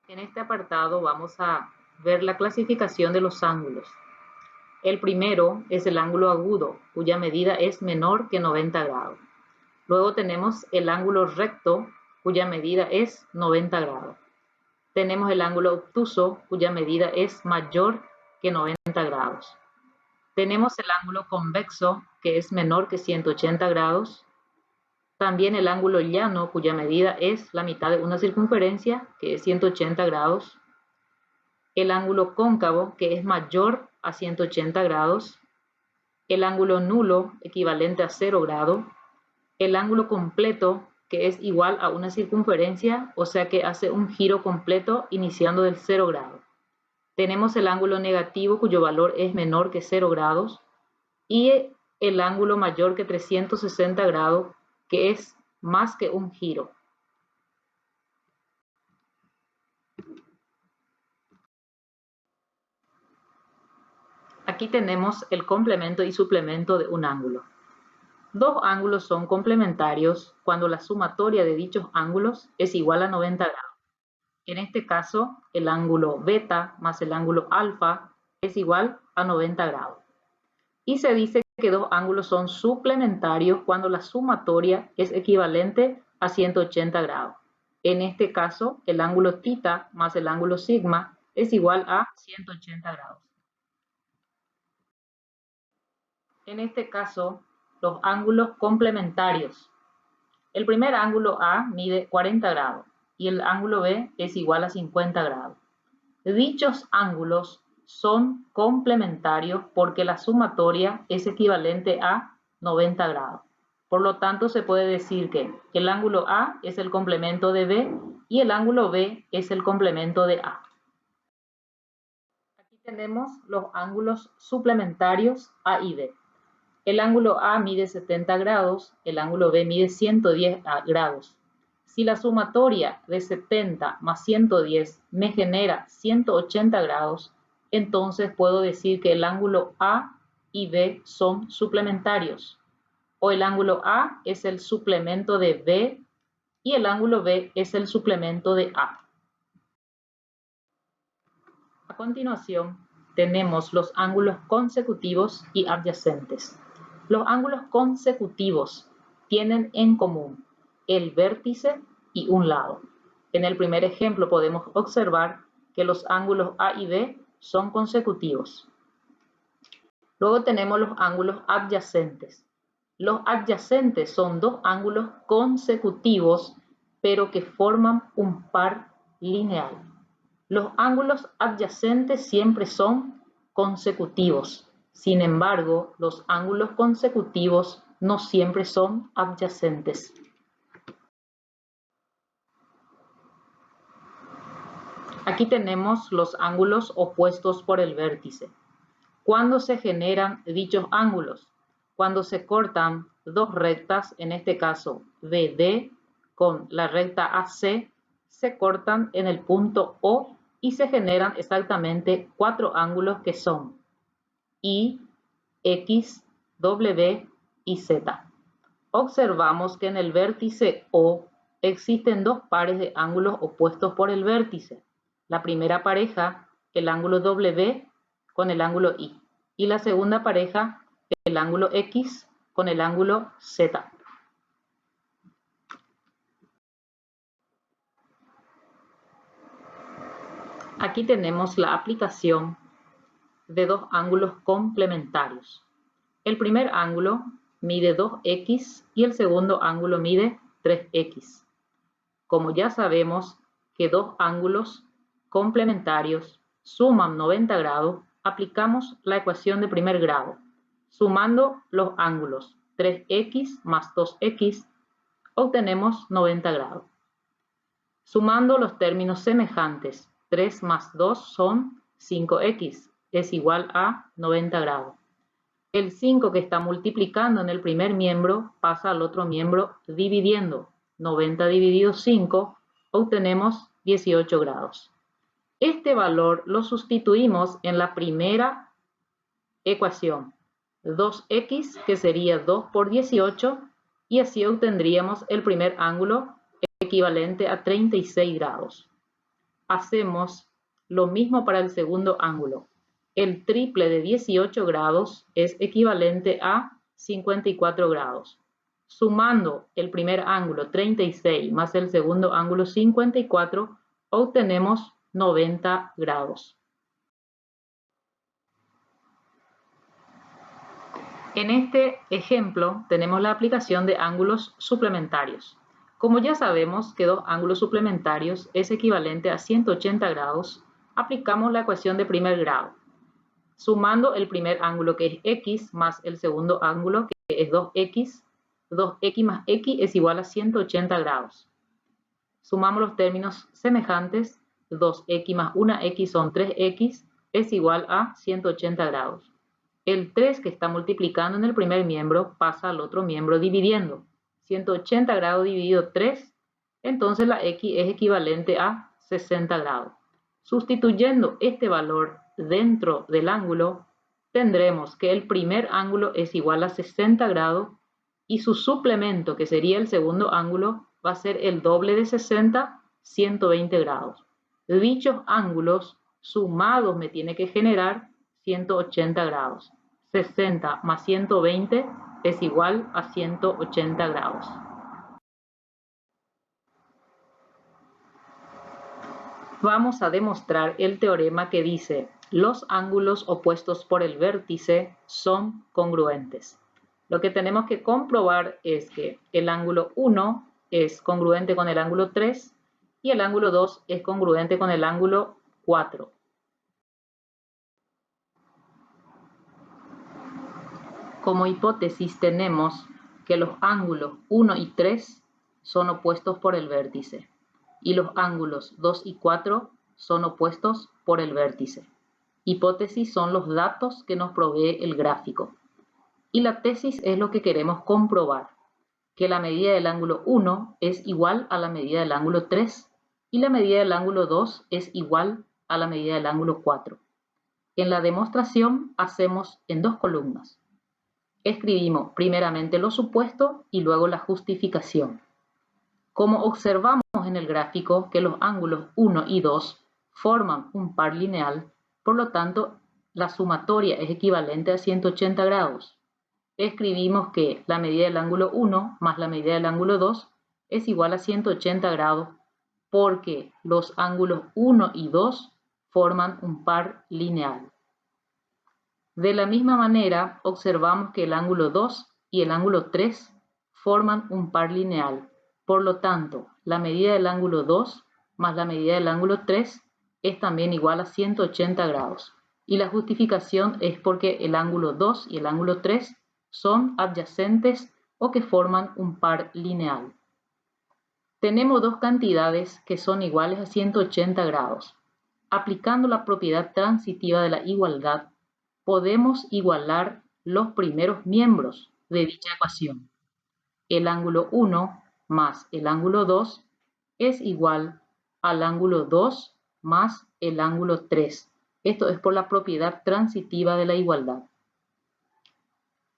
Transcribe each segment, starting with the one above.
En este apartado vamos a ver la clasificación de los ángulos. El primero es el ángulo agudo, cuya medida es menor que 90 grados. Luego tenemos el ángulo recto, cuya medida es 90 grados. Tenemos el ángulo obtuso, cuya medida es mayor que 90 grados. Tenemos el ángulo convexo, que es menor que 180 grados. También el ángulo llano, cuya medida es la mitad de una circunferencia, que es 180 grados. El ángulo cóncavo, que es mayor a 180 grados. El ángulo nulo, equivalente a 0 grados. El ángulo completo, que es igual a una circunferencia, o sea que hace un giro completo iniciando del 0 grado. Tenemos el ángulo negativo, cuyo valor es menor que 0 grados, y el ángulo mayor que 360 grados, que es más que un giro. Aquí tenemos el complemento y suplemento de un ángulo. Dos ángulos son complementarios cuando la sumatoria de dichos ángulos es igual a 90 grados. En este caso, el ángulo beta más el ángulo alfa es igual a 90 grados. Y se dice que dos ángulos son suplementarios cuando la sumatoria es equivalente a 180 grados. En este caso, el ángulo θ más el ángulo sigma es igual a 180 grados. En este caso, los ángulos complementarios. El primer ángulo A mide 40 grados y el ángulo B es igual a 50 grados. Dichos ángulos son complementarios porque la sumatoria es equivalente a 90 grados. Por lo tanto, se puede decir que el ángulo A es el complemento de B y el ángulo B es el complemento de A. Aquí tenemos los ángulos suplementarios A y B. El ángulo A mide 70 grados, el ángulo B mide 110 grados. Si la sumatoria de 70 más 110 me genera 180 grados, entonces puedo decir que el ángulo A y B son suplementarios. O el ángulo A es el suplemento de B y el ángulo B es el suplemento de A. A continuación, tenemos los ángulos consecutivos y adyacentes. Los ángulos consecutivos tienen en común el vértice y un lado. En el primer ejemplo podemos observar que los ángulos A y B son consecutivos. Luego tenemos los ángulos adyacentes. Los adyacentes son dos ángulos consecutivos, pero que forman un par lineal. Los ángulos adyacentes siempre son consecutivos. Sin embargo, los ángulos consecutivos no siempre son adyacentes. Aquí tenemos los ángulos opuestos por el vértice. ¿Cuándo se generan dichos ángulos? Cuando se cortan dos rectas, en este caso BD con la recta AC, se cortan en el punto O y se generan exactamente cuatro ángulos que son Y, X, W y Z. Observamos que en el vértice O existen dos pares de ángulos opuestos por el vértice. La primera pareja, el ángulo W con el ángulo Y. Y la segunda pareja, el ángulo X con el ángulo Z. Aquí tenemos la aplicación de dos ángulos complementarios. El primer ángulo mide 2x y el segundo ángulo mide 3x. Como ya sabemos que dos ángulos complementarios suman 90 grados, aplicamos la ecuación de primer grado. Sumando los ángulos 3x más 2x, obtenemos 90 grados. Sumando los términos semejantes, 3 más 2 son 5x, es igual a 90 grados. El 5 que está multiplicando en el primer miembro pasa al otro miembro dividiendo. 90 dividido 5, obtenemos 18 grados. Este valor lo sustituimos en la primera ecuación. 2x, que sería 2 por 18, y así obtendríamos el primer ángulo equivalente a 36 grados. hacemos lo mismo para el segundo ángulo. El triple de 18 grados es equivalente a 54 grados. Sumando el primer ángulo 36 más el segundo ángulo 54, obtenemos 90 grados. En este ejemplo tenemos la aplicación de ángulos suplementarios. Como ya sabemos que dos ángulos suplementarios es equivalente a 180 grados, aplicamos la ecuación de primer grado. Sumando el primer ángulo, que es x, más el segundo ángulo, que es 2x, 2x más x es igual a 180 grados. Sumamos los términos semejantes, 2x más 1x son 3x, es igual a 180 grados. El 3 que está multiplicando en el primer miembro pasa al otro miembro dividiendo. 180 grados dividido 3, entonces la x es equivalente a 60 grados. Sustituyendo este valor dentro del ángulo, tendremos que el primer ángulo es igual a 60 grados y su suplemento, que sería el segundo ángulo, va a ser el doble de 60, 120 grados. Dichos ángulos sumados me tiene que generar 180 grados. 60 más 120 es igual a 180 grados. Vamos a demostrar el teorema que dice: los ángulos opuestos por el vértice son congruentes. Lo que tenemos que comprobar es que el ángulo 1 es congruente con el ángulo 3 y el ángulo 2 es congruente con el ángulo 4. Como hipótesis tenemos que los ángulos 1 y 3 son opuestos por el vértice y los ángulos 2 y 4 son opuestos por el vértice. Hipótesis son los datos que nos provee el gráfico. Y la tesis es lo que queremos comprobar, que la medida del ángulo 1 es igual a la medida del ángulo 3 y la medida del ángulo 2 es igual a la medida del ángulo 4. En la demostración hacemos en dos columnas. Escribimos primeramente lo supuesto y luego la justificación. Como observamos en el gráfico que los ángulos 1 y 2 forman un par lineal, por lo tanto la sumatoria es equivalente a 180 grados. Escribimos que la medida del ángulo 1 más la medida del ángulo 2 es igual a 180 grados porque los ángulos 1 y 2 forman un par lineal. De la misma manera, observamos que el ángulo 2 y el ángulo 3 forman un par lineal. Por lo tanto, la medida del ángulo 2 más la medida del ángulo 3 es también igual a 180 grados. Y la justificación es porque el ángulo 2 y el ángulo 3 son adyacentes o que forman un par lineal. Tenemos dos cantidades que son iguales a 180 grados. Aplicando la propiedad transitiva de la igualdad, podemos igualar los primeros miembros de dicha ecuación. El ángulo 1 más el ángulo 2 es igual al ángulo 2 más el ángulo 3. Esto es por la propiedad transitiva de la igualdad.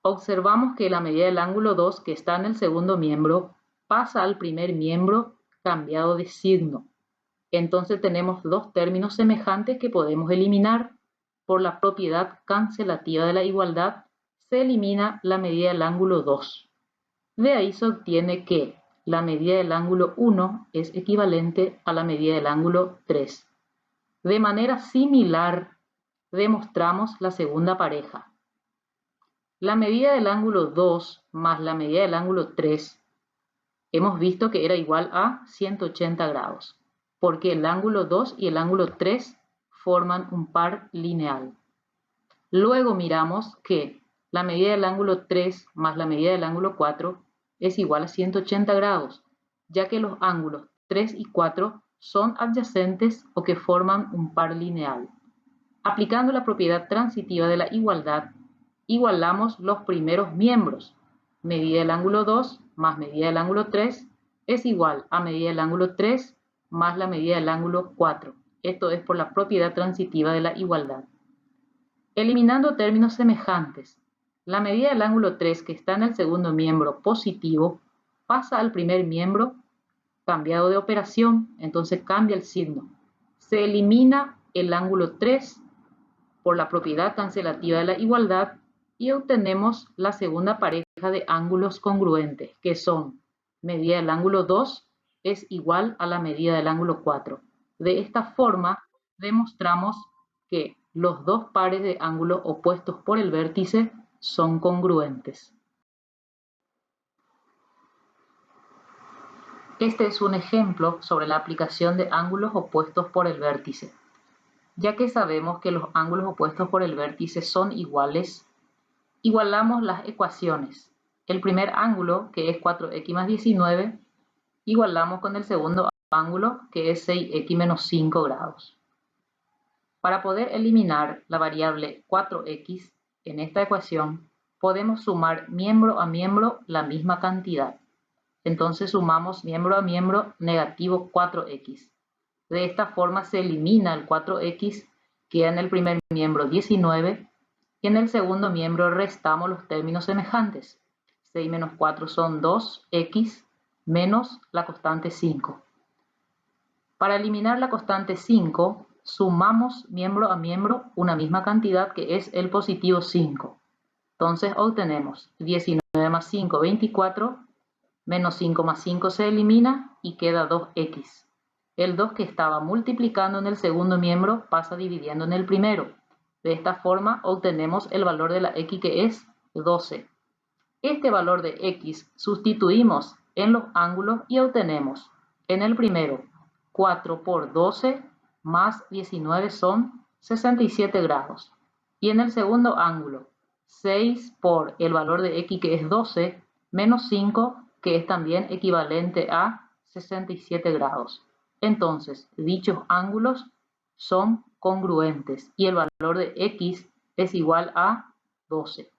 Observamos que la medida del ángulo 2 que está en el segundo miembro pasa al primer miembro cambiado de signo. Entonces tenemos dos términos semejantes que podemos eliminar. Por la propiedad cancelativa de la igualdad, se elimina la medida del ángulo 2. De ahí se obtiene que la medida del ángulo 1 es equivalente a la medida del ángulo 3. De manera similar, demostramos la segunda pareja. La medida del ángulo 2 más la medida del ángulo 3, hemos visto que era igual a 180 grados, porque el ángulo 2 y el ángulo 3 forman un par lineal. Luego miramos que la medida del ángulo 3 más la medida del ángulo 4 es igual a 180 grados, ya que los ángulos 3 y 4 son adyacentes o que forman un par lineal. Aplicando la propiedad transitiva de la igualdad, igualamos los primeros miembros. Medida del ángulo 2 más medida del ángulo 3 es igual a medida del ángulo 3 más la medida del ángulo 4. Esto es por la propiedad transitiva de la igualdad. Eliminando términos semejantes, la medida del ángulo 3 que está en el segundo miembro positivo pasa al primer miembro cambiado de operación, entonces cambia el signo. Se elimina el ángulo 3 por la propiedad cancelativa de la igualdad y obtenemos la segunda pareja de ángulos congruentes, que son medida del ángulo 2 es igual a la medida del ángulo 4. De esta forma demostramos que los dos pares de ángulos opuestos por el vértice son congruentes. Este es un ejemplo sobre la aplicación de ángulos opuestos por el vértice. Ya que sabemos que los ángulos opuestos por el vértice son iguales, igualamos las ecuaciones. El primer ángulo, que es 4x más 19, igualamos con el segundo ángulo, que es 6x menos 5 grados. Para poder eliminar la variable 4x en esta ecuación, podemos sumar miembro a miembro la misma cantidad. Entonces sumamos miembro a miembro negativo 4x. De esta forma se elimina el 4x, queda en el primer miembro 19 y en el segundo miembro restamos los términos semejantes. 6 menos 4 son 2x menos la constante 5. Para eliminar la constante 5, sumamos miembro a miembro una misma cantidad que es el positivo 5. Entonces obtenemos 19 más 5, 24, menos 5 más 5 se elimina y queda 2x. El 2 que estaba multiplicando en el segundo miembro pasa dividiendo en el primero. De esta forma obtenemos el valor de la x, que es 12. Este valor de x sustituimos en los ángulos y obtenemos en el primero 4 por 12 más 19 son 67 grados. Y en el segundo ángulo 6 por el valor de x, que es 12, menos 5, que es también equivalente a 67 grados. Entonces, dichos ángulos son congruentes y el valor de x es igual a 12.